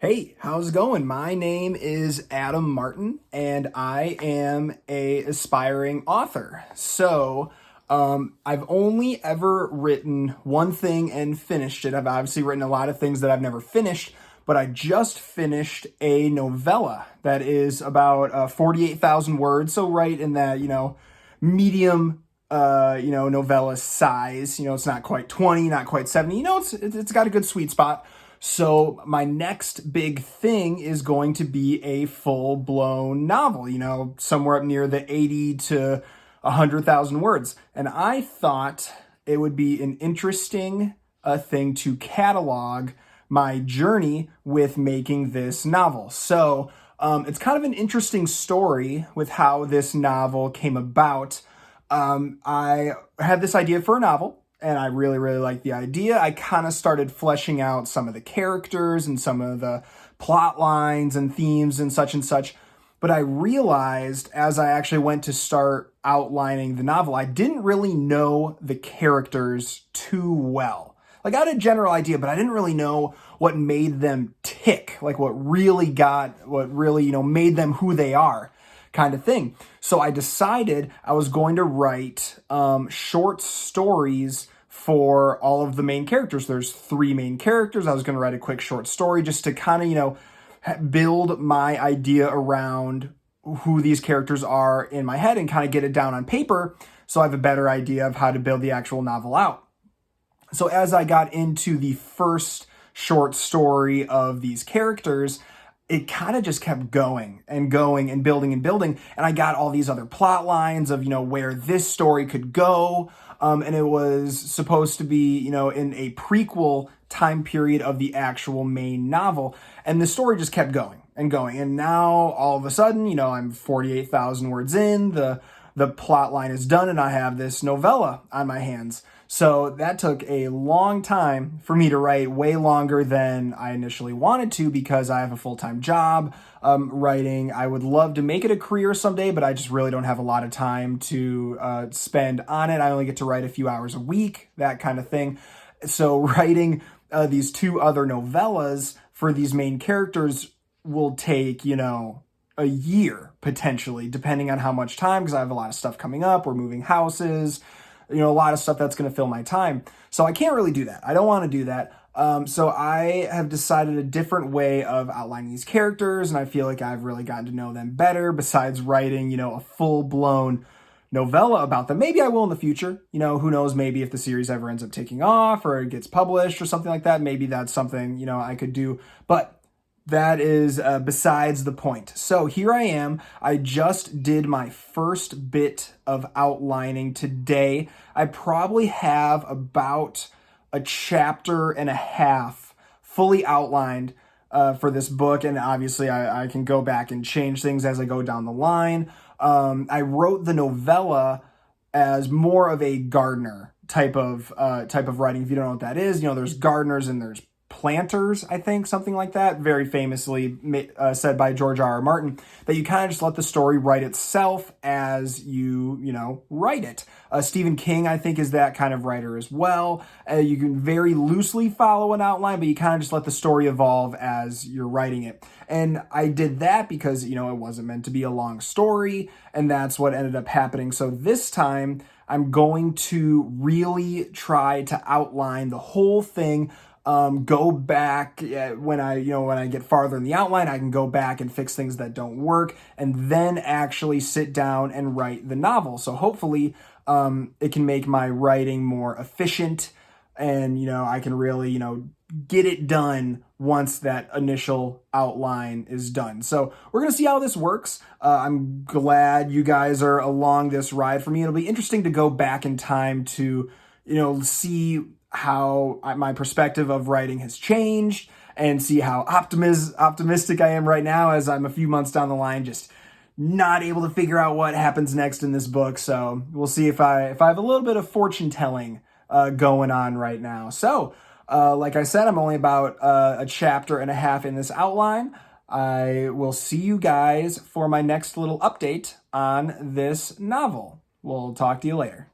Hey, how's it going? My name is Adam Martin, and I am a aspiring author. I've only ever written one thing and finished it. I've obviously written a lot of things that I've never finished, but I just finished a novella that is about 48,000 words, so right in that, medium novella size. It's not quite 20, not quite 70. It's got a good sweet spot. So my next big thing is going to be a full-blown novel, somewhere up near the 80 to 100,000 words. And I thought it would be an interesting thing to catalog my journey with making this novel. It's kind of an interesting story with how this novel came about. I had this idea for a novel, and I really, really liked the idea. I kind of started fleshing out some of the characters and some of the plot lines and themes and such. But I realized as I actually went to start outlining the novel, I didn't really know the characters too well. Like, I had a general idea, but I didn't really know what made them tick, like what really, made them who they are, kind of thing. So I decided I was going to write short stories for all of the main characters. There's 3 main characters. I was going to write a quick short story just to kind of, build my idea around who these characters are in my head and kind of get it down on paper so I have a better idea of how to build the actual novel out. So as I got into the first short story of these characters, it kind of just kept going and going and building and building. And I got all these other plot lines of, where this story could go. And it was supposed to be, in a prequel time period of the actual main novel. And the story just kept going and going. And now all of a sudden, I'm 48,000 words in, the plot line is done, and I have this novella on my hands. So that took a long time for me to write, way longer than I initially wanted to, because I have a full-time job writing. I would love to make it a career someday, but I just really don't have a lot of time to spend on it. I only get to write a few hours a week, that kind of thing. So writing these 2 other novellas for these main characters will take, a year potentially, depending on how much time, because I have a lot of stuff coming up. We're moving houses, a lot of stuff that's going to fill my time. So I can't really do that. I don't want to do that. So I have decided a different way of outlining these characters, and I feel like I've really gotten to know them better besides writing, a full-blown novella about them. Maybe I will in the future. Who knows, maybe if the series ever ends up taking off or it gets published or something like that, maybe that's something, I could do. But that is besides the point. So here I am. I just did my first bit of outlining today. I probably have about a chapter and a half fully outlined for this book. And obviously I can go back and change things as I go down the line. I wrote the novella as more of a gardener type of writing. If you don't know what that is, there's gardeners and there's planters, I think, something like that, very famously said by George R.R. Martin, that you kind of just let the story write itself as you write it. Stephen King, I think, is that kind of writer as well. You can very loosely follow an outline, but you kind of just let the story evolve as you're writing it. And I did that because, it wasn't meant to be a long story, and that's what ended up happening. So this time, I'm going to really try to outline the whole thing. Go back when I get farther in the outline, I can go back and fix things that don't work, and then actually sit down and write the novel. So hopefully, it can make my writing more efficient, and, I can really, get it done once that initial outline is done. So we're going to see how this works. I'm glad you guys are along this ride for me. It'll be interesting to go back in time to, see how my perspective of writing has changed and see how optimistic I am right now as I'm a few months down the line, just not able to figure out what happens next in this book. So we'll see if I have a little bit of fortune telling going on right now. So like I said, I'm only about a chapter and a half in this outline. I will see you guys for my next little update on this novel. We'll talk to you later.